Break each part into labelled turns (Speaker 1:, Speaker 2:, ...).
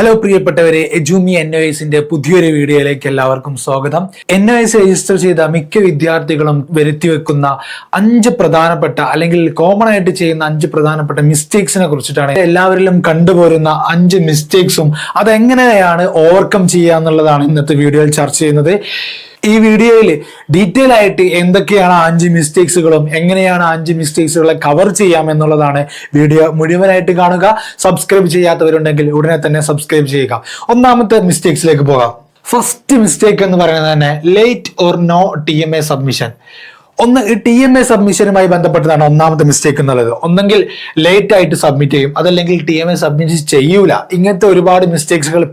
Speaker 1: Hello പ്രിയപ്പെട്ടവരെ, എജൂമി NOS പുതിയൊരു വീഡിയോയിലേക്ക് എല്ലാവർക്കും സ്വാഗതം. NOS രജിസ്റ്റർ ചെയ്ത മിക്ക വിദ്യാർത്ഥികളും വരുത്തിവെക്കുന്ന 5 പ്രധാനപ്പെട്ട അല്ലെങ്കിൽ കോമൺ ആയിട്ട് ചെയ്യുന്ന 5 പ്രധാനപ്പെട്ട മിസ്റ്റേക്സിനെ കുറിച്ചിട്ടാണ്. എല്ലാവരിലും കണ്ടുപോരുന്ന 5 മിസ്റ്റേക്സും അതെങ്ങനെയാണ് ഓവർകം ചെയ്യുക എന്നുള്ളതാണ് ഇന്നത്തെ വീഡിയോയിൽ ചർച്ച ചെയ്യുന്നത്. ഈ വീഡിയോയിൽ ഡീറ്റെയിൽ ആയിട്ട് എന്തൊക്കെയാണ് 5 മിസ്റ്റേക്സുകളും എങ്ങനെയാണ് 5 മിസ്റ്റേക്സുകളെ കവർ ചെയ്യാം എന്നുള്ളതാണ്. വീഡിയോ മുഴുവനായിട്ട് കാണുക. സബ്സ്ക്രൈബ് ചെയ്യാത്തവരുണ്ടെങ്കിൽ ഉടനെ തന്നെ സബ്സ്ക്രൈബ് ചെയ്യുക. ഒന്നാമത്തെ മിസ്റ്റേക്സിലേക്ക് പോകാം. ഫസ്റ്റ് മിസ്റ്റേക്ക് എന്ന് പറയുന്നത് തന്നെ late or no TMA submission. TMA സബ്മിഷനുമായി ബന്ധപ്പെട്ടതാണ് ഒന്നാമത്തെ മിസ്റ്റേക്ക് എന്നുള്ളത്. ഒന്നെങ്കിൽ ലേറ്റ് ആയിട്ട് സബ്മിറ്റ് ചെയ്യും, അതല്ലെങ്കിൽ TMA സബ്മിറ്റ് ചെയ്യൂല. ഇങ്ങനത്തെ ഒരുപാട് മിസ്റ്റേക്സുകൾ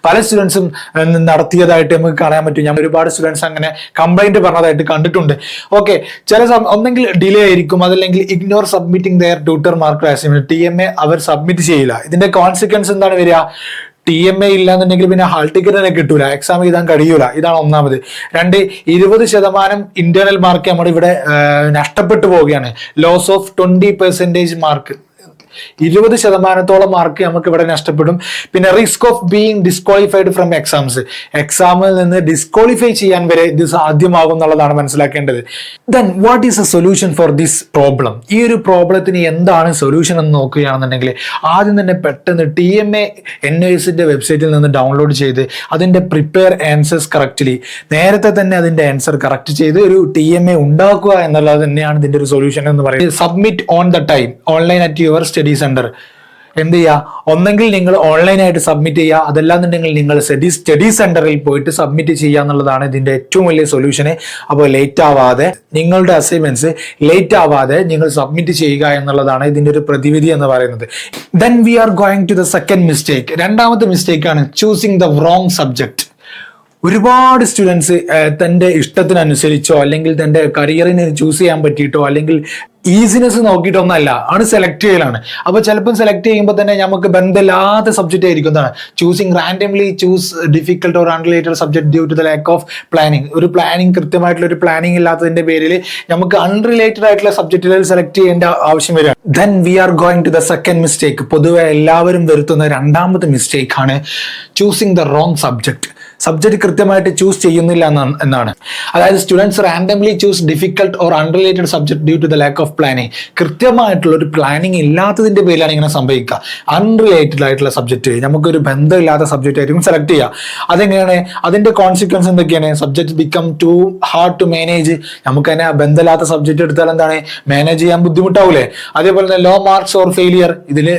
Speaker 1: പല സ്റ്റുഡൻസും നടത്തിയതായിട്ട് നമുക്ക് കാണാൻ പറ്റും. ഞാൻ ഒരുപാട് സ്റ്റുഡൻസ് അങ്ങനെ കംപ്ലൈന്റ് പറഞ്ഞതായിട്ട് കണ്ടിട്ടുണ്ട്. ഓക്കെ, ഒന്നെങ്കിൽ ഡിലേ ആയിരിക്കും, അതല്ലെങ്കിൽ ignore submitting their tutor mark TMA അവർ സബ്മിറ്റ് ചെയ്യില്ല. ഇതിന്റെ കോൺസിക്വൻസ് എന്താണ് വരിക? TMA ഇല്ലാന്നുണ്ടെങ്കിൽ പിന്നെ ഹാൾ ടിക്കറ്റ് തന്നെ കിട്ടൂല, എക്സാം എഴുതാൻ കഴിയൂല. ഇതാണ് ഒന്നാമത്. 20% ഇന്റേണൽ മാർക്ക് നമ്മുടെ ഇവിടെ നഷ്ടപ്പെട്ടു പോവുകയാണ്. ലോസ് ഓഫ് 20% മാർക്ക്, 20% മാർക്ക് നമുക്ക് ഇവിടെ നഷ്ടപ്പെടും. പിന്നെ risk of being disqualified from എക്സാമിൽ നിന്ന് ഡിസ്ക്വാളിഫൈ ചെയ്യാൻ വരെ ഇത് സാധ്യമാകും എന്നുള്ളതാണ് മനസ്സിലാക്കേണ്ടത്. Then what is a solution for this problem? ഈ ഒരു പ്രോബ്ലത്തിന് എന്താണ് സൊല്യൂഷൻ എന്ന് നോക്കുകയാണെന്നുണ്ടെങ്കിൽ ആദ്യം തന്നെ പെട്ടെന്ന് TMA NOS വെബ്സൈറ്റിൽ നിന്ന് ഡൗൺലോഡ് ചെയ്ത് അതിന്റെ പ്രിപ്പയർ ആൻസേഴ്സ് കറക്റ്റ്ലി നേരത്തെ തന്നെ അതിന്റെ ആൻസർ കറക്റ്റ് ചെയ്ത് ഒരു TMA ഉണ്ടാക്കുക എന്നുള്ളത് തന്നെയാണ് ഇതിന്റെ ഒരു സൊല്യൂഷൻ എന്ന് പറയുന്നത്. Submit on the time, online at your study centre. എന്ത് ചെയ്യുക? ഒന്നെങ്കിൽ നിങ്ങൾ ഓൺലൈനായിട്ട് സബ്മിറ്റ് ചെയ്യുക, അതല്ലാന്നുണ്ടെങ്കിൽ നിങ്ങൾ സ്റ്റഡി സെന്ററിൽ പോയിട്ട് സബ്മിറ്റ് ചെയ്യുക എന്നുള്ളതാണ് ഇതിന്റെ ഏറ്റവും വലിയ സൊല്യൂഷന്. അപ്പോൾ ലേറ്റ് ആവാതെ നിങ്ങളുടെ അസൈൻമെന്റ്സ് ലേറ്റ് ആവാതെ നിങ്ങൾ സബ്മിറ്റ് ചെയ്യുക എന്നുള്ളതാണ് ഇതിന്റെ ഒരു പ്രതിവിധി എന്ന് പറയുന്നത്. Then we are going to the second mistake. രണ്ടാമത്തെ മിസ്റ്റേക്ക് ആണ് ചൂസിങ് ദ റോങ് സബ്ജക്ട്. ഒരുപാട് സ്റ്റുഡൻസ് തൻ്റെ ഇഷ്ടത്തിനനുസരിച്ചോ അല്ലെങ്കിൽ തൻ്റെ കരിയറിന് ചൂസ് ചെയ്യാൻ പറ്റിയിട്ടോ അല്ലെങ്കിൽ ഈസിനെസ് നോക്കിയിട്ടൊന്നല്ല ആണ് സെലക്ട് ചെയ്യലാണ്. അപ്പൊ ചിലപ്പം സെലക്ട് ചെയ്യുമ്പോൾ തന്നെ നമുക്ക് ബന്ധമില്ലാത്ത സബ്ജക്റ്റ് ആയിരിക്കും. എന്താണ് choosing randomly choose difficult or unrelated subject due to the lack of planning. ഒരു പ്ലാനിങ് കൃത്യമായിട്ടുള്ള ഒരു പ്ലാനിങ് ഇല്ലാത്തതിന്റെ പേരിൽ നമുക്ക് അൺറിലേറ്റഡ് ആയിട്ടുള്ള സബ്ജക്റ്റുകൾ സെലക്ട് ചെയ്യേണ്ട ആവശ്യം വരിക. Then we are going to the second mistake. പൊതുവെ എല്ലാവരും വരുത്തുന്ന രണ്ടാമത്തെ മിസ്റ്റേക്ക് ആണ് choosing the wrong subject. Subject കൃത്യമായിട്ട് ചൂസ് ചെയ്യുന്നില്ല എന്നാണ്. അതായത് students randomly choose difficult or unrelated subject due to the lack of planning. കൃത്യമായിട്ടുള്ള ഒരു പ്ലാനിങ് ഇല്ലാത്തതിന്റെ പേരിലാണ് ഇങ്ങനെ സംഭവിക്കുക. അൺറിലേറ്റഡ് ആയിട്ടുള്ള സബ്ജക്ട്, നമുക്കൊരു ബന്ധമില്ലാത്ത സബ്ജക്റ്റ് ആയിരിക്കും സെലക്ട് ചെയ്യുക. അതെങ്ങനെയാണ്? അതിന്റെ കോൺസിക്വൻസ് എന്തൊക്കെയാണ്? Subject become too hard to manage. നമുക്ക് തന്നെ ബന്ധമില്ലാത്ത സബ്ജക്ട് എടുത്താൽ എന്താണ് മാനേജ് ചെയ്യാൻ ബുദ്ധിമുട്ടാവൂലേ? അതേപോലെ തന്നെ ലോ മാർക്സ് ഓർ ഫെയിലിയർ. ഇതിൽ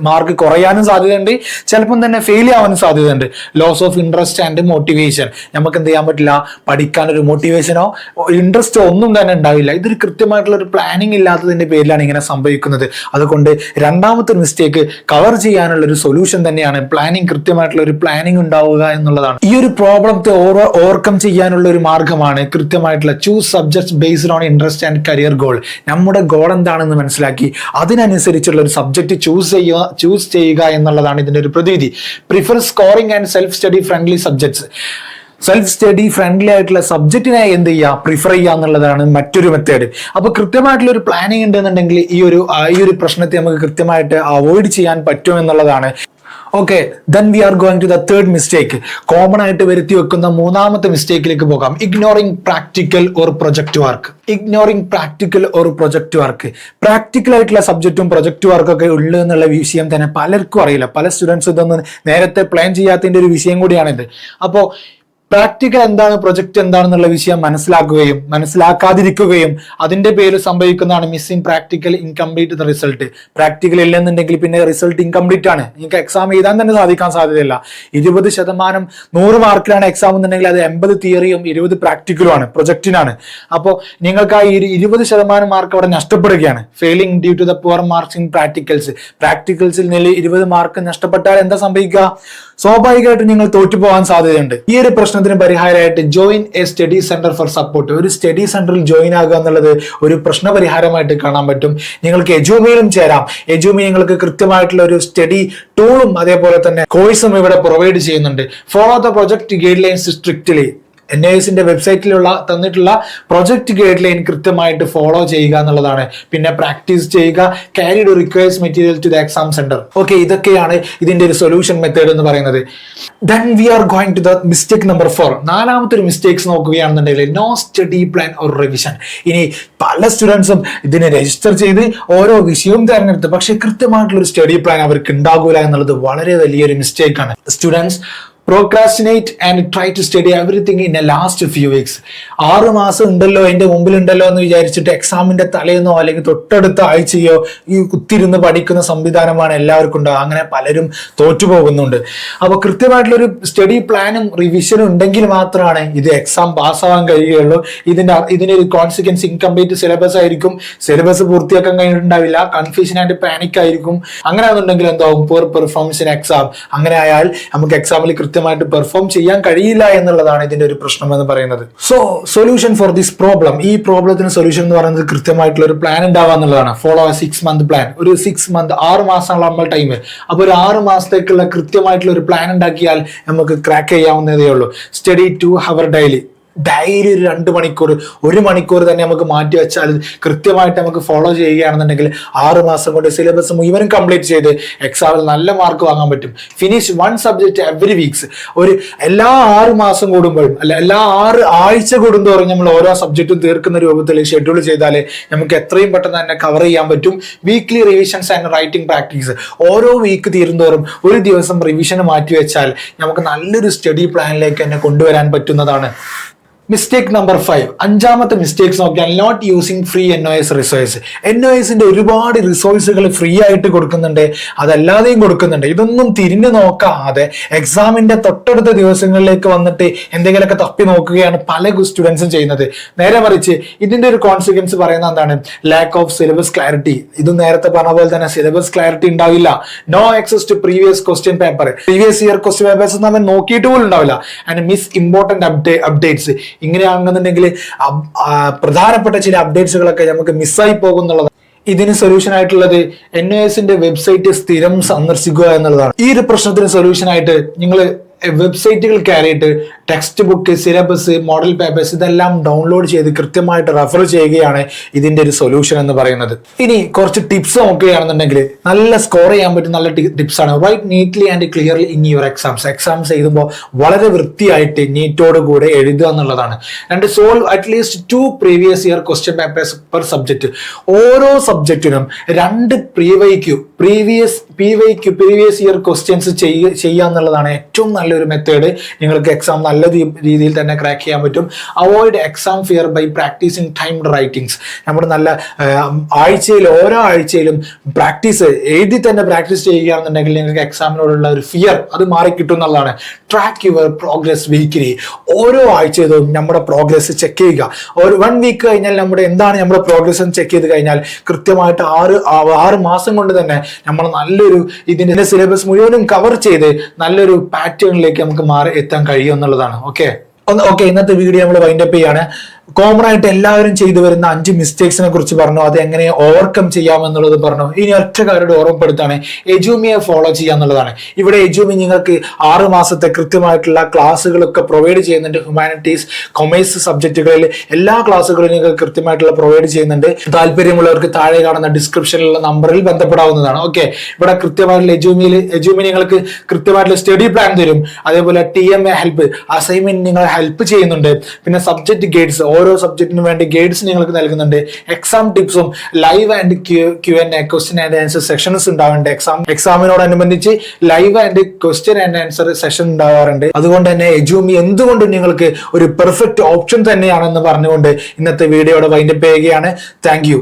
Speaker 1: മാർക്ക് കുറയാനും സാധ്യതയുണ്ട്, ചിലപ്പം തന്നെ ഫെയിൽ ആവാനും സാധ്യതയുണ്ട്. Loss of interest and motivation. നമുക്ക് എന്ത് ചെയ്യാൻ പറ്റില്ല? പഠിക്കാനൊരു മോട്ടിവേഷനോ ഇൻട്രസ്റ്റോ ഒന്നും തന്നെ ഉണ്ടാവില്ല. ഇതൊരു കൃത്യമായിട്ടുള്ള ഒരു പ്ലാനിങ് ഇല്ലാത്തതിന്റെ പേരിലാണ് ഇങ്ങനെ സംഭവിക്കുന്നത്. അതുകൊണ്ട് രണ്ടാമത്തെ മിസ്റ്റേക്ക് കവർ ചെയ്യാനുള്ള ഒരു സൊല്യൂഷൻ തന്നെയാണ് പ്ലാനിങ്. കൃത്യമായിട്ടുള്ള ഒരു പ്ലാനിങ് ഉണ്ടാവുക എന്നുള്ളതാണ്. ഈ ഒരു പ്രോബ്ലത്തെ ഓവർകം ചെയ്യാനുള്ള ഒരു മാർഗമാണ് കൃത്യമായിട്ടുള്ള choose subjects based on interest and career goal. നമ്മുടെ ഗോൾ എന്താണെന്ന് മനസ്സിലാക്കി അതിനനുസരിച്ചുള്ള ഒരു സബ്ജക്ട് ചൂസ് ചെയ്യുക എന്നുള്ളതാണ് ഇതിന്റെ ഒരു പ്രതിവിധി. Prefer scoring and self study friendly subjects. Self study friendly ആയിട്ടുള്ള സബ്ജക്റ്റിനെ എന്ത് ചെയ്യുക? പ്രിഫർ ചെയ്യുക എന്നുള്ളതാണ് മറ്റൊരു മെത്തേഡ്. അപ്പൊ കൃത്യമായിട്ടുള്ള ഒരു പ്ലാനിങ് ഉണ്ടെന്നുണ്ടെങ്കിൽ ഈ ഒരു പ്രശ്നത്തെ നമുക്ക് കൃത്യമായിട്ട് അവോയ്ഡ് ചെയ്യാൻ പറ്റും എന്നുള്ളതാണ്. Okay, then we are going to the third mistake. Common ആയിട്ട് വരുത്തി വെക്കുന്ന മൂന്നാമത്തെ മിസ്റ്റേക്കിലേക്ക് പോകാം. Ignoring practical or project work. Ignoring practical or project work. Practical ആയിട്ടുള്ള സബ്ജക്റ്റും പ്രൊജക്ട് വർക്കൊക്കെ ഉള്ളു എന്നുള്ള വിഷയം തന്നെ പലർക്കും അറിയില്ല. പല സ്റ്റുഡൻസ് ഇതൊന്നും നേരത്തെ പ്ലാൻ ചെയ്യാത്തതിന്റെ ഒരു വിഷയം കൂടിയാണിത്. അപ്പോൾ പ്രാക്ടിക്കൽ എന്താണ്, പ്രൊജക്ട് എന്താണെന്നുള്ള വിഷയം മനസ്സിലാക്കാതിരിക്കുകയും അതിന്റെ പേരിൽ സംഭവിക്കുന്നതാണ് missing practical, incomplete the result. Practical ഇല്ലെന്നുണ്ടെങ്കിൽ പിന്നെ റിസൾട്ട് ഇൻകംപ്ലീറ്റ് ആണ്. നിങ്ങൾക്ക് എക്സാം എഴുതാൻ തന്നെ സാധിക്കാൻ സാധ്യതയില്ല. 20% 100 മാർക്കിലാണ് എക്സാം എന്നുണ്ടെങ്കിൽ അത് 80 തിയറിയും 20 പ്രാക്ടിക്കലും ആണ്, പ്രൊജക്റ്റിനാണ്. അപ്പോൾ നിങ്ങൾക്ക് ആ 20% മാർക്ക് അവിടെ നഷ്ടപ്പെടുകയാണ്. Failing due to the poor marks in പ്രാക്ടിക്കൽസിൽ നിന്ന് 20 മാർക്ക് നഷ്ടപ്പെട്ടാൽ എന്താ സംഭവിക്കുക? സ്വാഭാവികമായിട്ട് നിങ്ങൾ തോറ്റുപോകാൻ സാധ്യതയുണ്ട്. ഈ ഒരു പ്രശ്നത്തിന് പരിഹാരമായിട്ട് join a study centre for support. ഒരു സ്റ്റഡി സെന്ററിൽ ജോയിൻ ആകുക എന്നുള്ളത് ഒരു പ്രശ്ന പരിഹാരമായിട്ട് കാണാൻ പറ്റും. നിങ്ങൾക്ക് എജൂമിയിലും ചേരാം. എജൂമി നിങ്ങൾക്ക് കൃത്യമായിട്ടുള്ള ഒരു സ്റ്റഡി ടൂളും അതേപോലെ തന്നെ കോഴ്സും ഇവിടെ പ്രൊവൈഡ് ചെയ്യുന്നുണ്ട്. Follow the project guidelines strictly. NISന്റെ വെബ്സൈറ്റിലുള്ള തന്നിട്ടുള്ള പ്രൊജക്ട് ഗൈഡ് ലൈൻ കൃത്യമായിട്ട് ഫോളോ ചെയ്യുക എന്നുള്ളതാണ്. പിന്നെ പ്രാക്ടീസ് ചെയ്യുക, carry the required material to the exam centre. Okay, ഇതൊക്കെയാണ് ഇതിന്റെ ഒരു സൊല്യൂഷൻ മെത്തേഡ് എന്ന് പറയുന്നത്. Then we are going to the mistake number 4. നാലാമത്തെ ഒരു മിസ്റ്റേക്സ് നോക്കുകയാണെന്നുണ്ടെങ്കിൽ no study plan or revision. ഇനി പല സ്റ്റുഡൻസും ഇതിനെ രജിസ്റ്റർ ചെയ്ത് ഓരോ വിഷയവും തിരഞ്ഞെടുത്ത്, പക്ഷെ കൃത്യമായിട്ടുള്ള ഒരു സ്റ്റഡി പ്ലാൻ അവർക്ക് ഉണ്ടാകൂല എന്നുള്ളത് വളരെ വലിയൊരു മിസ്റ്റേക്ക് ആണ്. Students procrastinate and try to study everything in the last few weeks. 6 മാസം ഉണ്ടല്ലോ എൻ്റെ മുമ്പിലുണ്ടല്ലോ എന്ന് വിചാരിച്ചിട്ട് എക്സാമിന്റെ തലേന്നോ അല്ലെങ്കിൽ തൊട്ടടുത്ത ആഴ്ചയോ ഈ കുത്തിരുന്ന് പഠിക്കുന്ന സംവിധാനമാണ് എല്ലാവർക്കും ഉണ്ടാകുക. അങ്ങനെ പലരും തോറ്റുപോകുന്നുണ്ട്. അപ്പോൾ കൃത്യമായിട്ടുള്ളൊരു സ്റ്റഡി പ്ലാനും റിവിഷനും ഉണ്ടെങ്കിൽ മാത്രമാണ് ഇത് എക്സാം പാസ്സാവാൻ കഴിയുകയുള്ളൂ. ഇതിന്റെ ഒരു കോൺസിക്വൻസ് ഇൻകംപ്ലീറ്റ് സിലബസ് ആയിരിക്കും. സിലബസ് പൂർത്തിയാക്കാൻ കഴിഞ്ഞിട്ടുണ്ടാവില്ല, കൺഫ്യൂഷൻ ആൻഡ് പാനിക് ആയിരിക്കും. അങ്ങനെ ആണെന്നുണ്ടെങ്കിൽ എന്താവും, പൂർ പെർഫോമൻസ് ഇൻ എക്സാം. അങ്ങനെ ആയാൽ നമുക്ക് എക്സാമിൽ കൃത്യമായിട്ട് പെർഫോം ചെയ്യാൻ കഴിയില്ല എന്നുള്ളതാണ് ഇതിന്റെ ഒരു പ്രശ്നം എന്ന് പറയുന്നത്. So solution for this problem, ഈ പ്രോബ്ലത്തിന് സൊല്യൂഷൻ എന്ന് പറയുന്നത് കൃത്യമായിട്ടുള്ള ഒരു പ്ലാൻ ഉണ്ടാവുക എന്നുള്ളതാണ്. Follow A 6 month plan. ഒരു 6 month 6 മാസമാണ് നമ്മൾ ടൈം. അപ്പോൾ ഒരു 6 മാസത്തേക്കുള്ള കൃത്യമായിട്ടുള്ള ഒരു പ്ലാൻ ഉണ്ടാക്കിയാൽ നമുക്ക് ക്രാക്ക് ചെയ്യാവുന്നതേ ഉള്ളൂ. സ്റ്റഡി 2 hour ഡെയിലി ഒരു 2 മണിക്കൂർ 1 മണിക്കൂർ തന്നെ നമുക്ക് മാറ്റി വെച്ചാൽ കൃത്യമായിട്ട് നമുക്ക് ഫോളോ ചെയ്യുകയാണെന്നുണ്ടെങ്കിൽ 6 മാസം കൊണ്ട് സിലബസ് മുഴുവനും കംപ്ലീറ്റ് ചെയ്ത് എക്സാമിൽ നല്ല മാർക്ക് വാങ്ങാൻ പറ്റും. Finish 1 subject every weeks. ഒരു എല്ലാ 6 മാസം കൂടുമ്പോഴും അല്ല എല്ലാ 6 ആഴ്ച കൂടുന്തോറും നമ്മൾ ഓരോ സബ്ജക്റ്റും തീർക്കുന്ന രൂപത്തിൽ ഷെഡ്യൂൾ ചെയ്താൽ നമുക്ക് എത്രയും പെട്ടെന്ന് തന്നെ കവർ ചെയ്യാൻ പറ്റും. Weekly revisions and writing practice. ഓരോ വീക്ക് തീരുന്തോറും ഒരു ദിവസം റിവിഷന് മാറ്റി വെച്ചാൽ നമുക്ക് നല്ലൊരു സ്റ്റഡി പ്ലാനിലേക്ക് തന്നെ കൊണ്ടുവരാൻ പറ്റുന്നതാണ്. മിസ്റ്റേക്ക് നമ്പർ 5, 5ാമത്തെ മിസ്റ്റേക്സ് നോക്കിയാൽ not using free NOS resource. NOSന്റെ ഒരുപാട് റിസോഴ്സുകൾ ഫ്രീ ആയിട്ട് കൊടുക്കുന്നുണ്ട്, അതല്ലാതെയും കൊടുക്കുന്നുണ്ട്. ഇതൊന്നും തിരിഞ്ഞു നോക്കാതെ എക്സാമിന്റെ തൊട്ടടുത്ത ദിവസങ്ങളിലേക്ക് വന്നിട്ട് എന്തെങ്കിലുമൊക്കെ തപ്പി നോക്കുകയാണ് പല സ്റ്റുഡൻസും ചെയ്യുന്നത്. നേരെ മറിച്ച് ഇതിന്റെ ഒരു കോൺസിക്വൻസ് പറയുന്നത് എന്താണ്, ലാക്ക് ഓഫ് സിലബസ് ക്ലാരിറ്റി. ഇത് നേരത്തെ പറഞ്ഞ പോലെ തന്നെ സിലബസ് ക്ലാരിറ്റി ഉണ്ടാവില്ല. No access to previous question paper. Previous year question papers നമ്മൾ നോക്കിയിട്ട് പോലും ഉണ്ടാവില്ല. And miss important updates. ഇങ്ങനെയാണെന്നുണ്ടെങ്കിൽ പ്രധാനപ്പെട്ട ചില അപ്ഡേറ്റ്സുകളൊക്കെ നമുക്ക് മിസ്സായി പോകുന്നുള്ളതാണ്. ഇതിന് സൊല്യൂഷൻ ആയിട്ടുള്ളത് NISന്റെ വെബ്സൈറ്റ് സ്ഥിരം സന്ദർശിക്കുക എന്നുള്ളതാണ്. ഈ ഒരു പ്രശ്നത്തിന് സൊല്യൂഷൻ ആയിട്ട് നിങ്ങൾ വെബ്സൈറ്റുകൾ കയറിയിട്ട് text book, syllabus, model papers ഇതെല്ലാം ഡൗൺലോഡ് ചെയ്ത് കൃത്യമായിട്ട് റെഫർ ചെയ്യുകയാണ് ഇതിന്റെ ഒരു സൊല്യൂഷൻ എന്ന് പറയുന്നത്. ഇനി കുറച്ച് ടിപ്സ് നോക്കുകയാണെന്നുണ്ടെങ്കിൽ നല്ല സ്കോർ ചെയ്യാൻ പറ്റും നല്ല ടിപ്സ് ആണ്. Write neatly and clearly in your exams എഴുതുമ്പോൾ വളരെ വൃത്തിയായിട്ട് നീറ്റോട് കൂടെ എഴുതുക എന്നുള്ളതാണ്. രണ്ട്, solve at least 2 previous year question papers per subject. ഓരോ സബ്ജക്റ്റിനും 2 പ്രീവിയസ് ഇയർ ക്വസ്റ്റ്യൻസ് ചെയ്യുക എന്നുള്ളതാണ് ഏറ്റവും നല്ലൊരു മെത്തേഡ്. നിങ്ങൾക്ക് എക്സാം നല്ല രീതിയിൽ തന്നെ ക്രാക്ക് ചെയ്യാൻ പറ്റും. Avoid exam fear by practising timed writings. നമ്മൾ നല്ല ഓരോ ആഴ്ചയിലും എഴുതി തന്നെ പ്രാക്ടീസ് ചെയ്യുകയാണെന്നുണ്ടെങ്കിൽ നിങ്ങൾക്ക് എക്സാമിനോടുള്ള ഒരു ഫിയർ അത് മാറിക്കിട്ടും എന്നുള്ളതാണ്. Track your progress weekly. ഓരോ ആഴ്ചയിലും നമ്മുടെ പ്രോഗ്രസ് ചെക്ക് ചെയ്യുക. ഒരു 1 വീക്ക് കഴിഞ്ഞാൽ എന്താണ് നമ്മുടെ പ്രോഗ്രസ് എന്ന് ചെക്ക് ചെയ്ത് കഴിഞ്ഞാൽ കൃത്യമായിട്ട് 6 മാസം കൊണ്ട് തന്നെ നമ്മൾ നല്ലൊരു ഇതിന്റെ സിലബസ് മുഴുവനും കവർ ചെയ്ത് നല്ലൊരു പാറ്റേണിലേക്ക് നമുക്ക് എത്താൻ കഴിയും എന്നുള്ളതാണ്. ഓക്കെ, ഇന്നത്തെ വീഡിയോ നമ്മൾ വൈൻഡപ്പ് ചെയ്യാണ്. കോമൺ ആയിട്ട് എല്ലാവരും ചെയ്തു വരുന്ന 5 മിസ്റ്റേക്സിനെ കുറിച്ച് പറഞ്ഞു, അത് എങ്ങനെ ഓവർകം ചെയ്യാമെന്നുള്ളത് പറഞ്ഞു. ഇനി ഒറ്റ കാര്യമായിട്ട് ഓർമ്മപ്പെടുത്താണ്, എജൂമിയെ ഫോളോ ചെയ്യാന്നുള്ളതാണ്. ഇവിടെ എജൂമി നിങ്ങൾക്ക് 6 മാസത്തെ കൃത്യമായിട്ടുള്ള ക്ലാസ്സുകളൊക്കെ പ്രൊവൈഡ് ചെയ്യുന്നുണ്ട്. ഹ്യൂമാനിറ്റീസ്, കൊമേഴ്സ് സബ്ജക്റ്റുകളിൽ എല്ലാ ക്ലാസ്സുകളും നിങ്ങൾക്ക് കൃത്യമായിട്ടുള്ള പ്രൊവൈഡ് ചെയ്യുന്നുണ്ട്. താല്പര്യമുള്ളവർക്ക് താഴെ കാണുന്ന ഡിസ്ക്രിപ്ഷനിലുള്ള നമ്പറിൽ ബന്ധപ്പെടാവുന്നതാണ്. ഓക്കെ, ഇവിടെ കൃത്യമായിട്ടുള്ള എജൂമി നിങ്ങൾക്ക് കൃത്യമായിട്ടുള്ള സ്റ്റഡി പ്ലാൻ തരും. അതേപോലെ TMA ഹെൽപ്പ്, അസൈൻമെന്റ് നിങ്ങളെ ഹെൽപ്പ് ചെയ്യുന്നുണ്ട്. പിന്നെ സബ്ജക്ട് ഗൈഡ്സ്, ഓരോ സബ്ജക്റ്റിനും വേണ്ടി ഗൈഡ്സ് നിങ്ങൾക്ക് നൽകുന്നുണ്ട്. എക്സാം ടിപ്സും live and Q&A question and answer sessions ഉണ്ടാവുന്നുണ്ട്. എക്സാമിനോടനുബന്ധിച്ച് live and question and answer session ഉണ്ടാവാറുണ്ട്. അതുകൊണ്ട് തന്നെ എജൂമി എന്തുകൊണ്ടും നിങ്ങൾക്ക് ഒരു പെർഫെക്റ്റ് ഓപ്ഷൻ തന്നെയാണെന്ന് പറഞ്ഞുകൊണ്ട് ഇന്നത്തെ വീഡിയോയുടെ വൈൻഡപ്പ് ചെയ്യുകയാണ്. Thank you.